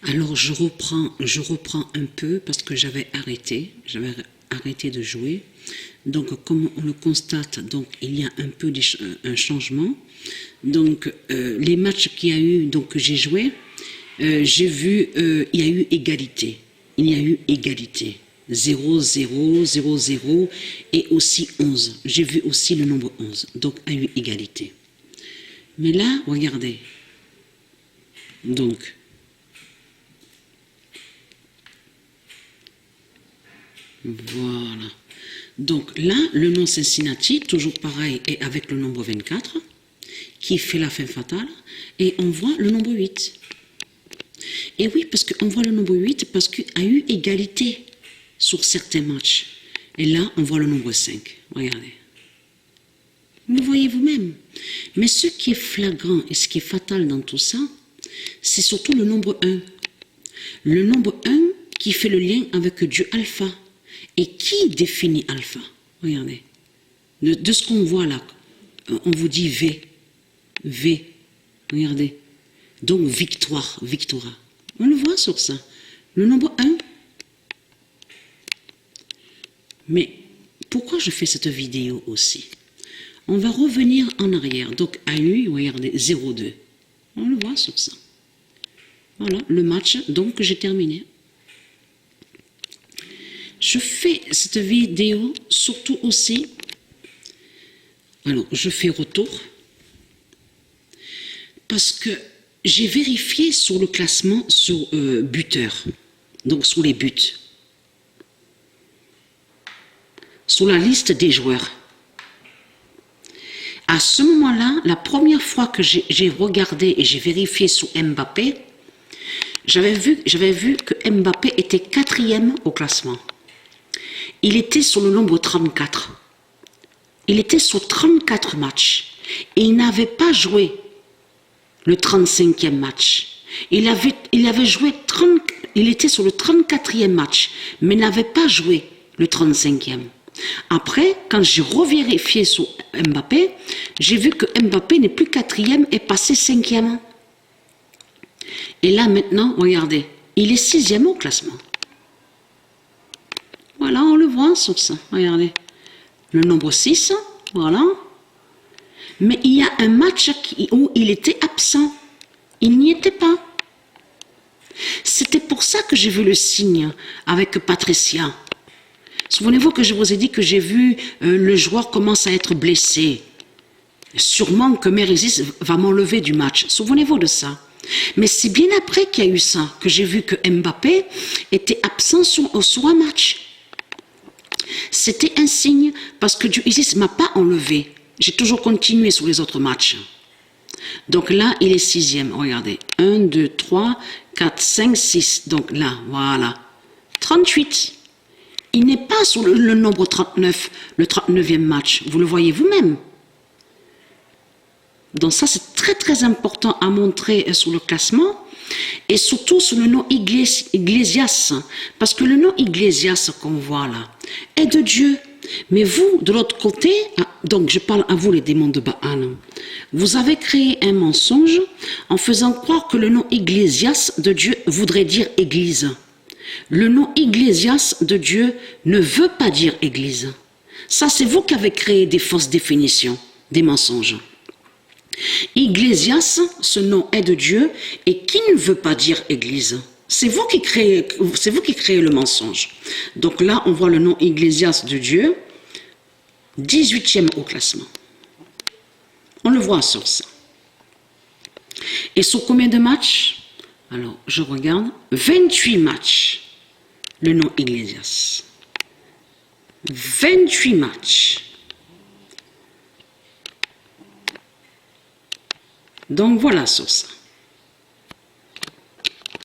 Alors je reprends un peu parce que j'avais arrêté de jouer. Donc comme on le constate, donc il y a un peu un changement. Donc les matchs qu'il y a eu, donc que j'ai joué, j'ai vu il y a eu égalité. Il y a eu égalité. 0, 0, 0, 0 et aussi 11. J'ai vu aussi le nombre 11. Donc il y a eu égalité. Mais là, regardez. Donc voilà. Donc là, le nom Cincinnati, toujours pareil, est avec le nombre 24, qui fait la fin fatale, et on voit le nombre 8. Et oui, parce qu'on voit le nombre 8, parce qu'il y a eu égalité sur certains matchs. Et là, on voit le nombre 5. Regardez. Vous le voyez vous-même. Mais ce qui est flagrant et ce qui est fatal dans tout ça, c'est surtout le nombre 1. Le nombre 1 qui fait le lien avec Dieu alpha. Et qui définit alpha? Regardez. De ce qu'on voit là, on vous dit V. V. Regardez. Donc victoire, victora. On le voit sur ça. Le nombre 1. Mais pourquoi je fais cette vidéo aussi? On va revenir en arrière. Donc AU, regardez, 0,2. On le voit sur ça. Voilà, le match donc que j'ai terminé. Je fais cette vidéo surtout aussi, alors je fais retour, parce que j'ai vérifié sur le classement sur buteur, donc sur les buts, sur la liste des joueurs. À ce moment-là, la première fois que j'ai regardé et j'ai vérifié sur Mbappé, j'avais vu que Mbappé était 4e au classement. Il était sur le nombre 34. Il était sur 34 matchs. Et il n'avait pas joué le 35e match. Il était sur le 34e match, mais n'avait pas joué le 35e. Après, quand j'ai revérifié sur Mbappé, j'ai vu que Mbappé n'est plus 4e et passé 5e. Et là maintenant, regardez, il est 6e au classement. Voilà, on le voit sur ça. Regardez. Le nombre 6, voilà. Mais il y a un match où il était absent. Il n'y était pas. C'était pour ça que j'ai vu le signe avec Patricia. Souvenez-vous que je vous ai dit que j'ai vu le joueur commence à être blessé. Sûrement que Mérésis va m'enlever du match. Souvenez-vous de ça. Mais c'est bien après qu'il y a eu ça que j'ai vu que Mbappé était absent sur un match. C'était un signe parce que Dieu Isis ne m'a pas enlevé. J'ai toujours continué sur les autres matchs. Donc là, il est 6e. Regardez. 1, 2, 3, 4, 5, 6. Donc là, voilà. 38. Il n'est pas sur le nombre 39, le 39e match. Vous le voyez vous-même. Donc ça, c'est très très important à montrer sur le classement. Et surtout sur le nom Iglesias. Parce que le nom Iglesias qu'on voit là est de Dieu. Mais vous, de l'autre côté, donc je parle à vous les démons de Baal, vous avez créé un mensonge en faisant croire que le nom Iglesias de Dieu voudrait dire église. Le nom Iglesias de Dieu ne veut pas dire église. Ça, c'est vous qui avez créé des fausses définitions, des mensonges. Iglesias, ce nom est de Dieu et qui ne veut pas dire église. C'est vous qui créez le mensonge. Donc là, on voit le nom Iglesias de Dieu, 18e au classement. On le voit sur ça. Et sur combien de matchs? Alors, je regarde. 28 matchs. Le nom Iglesias. 28 matchs. Donc voilà sur ça.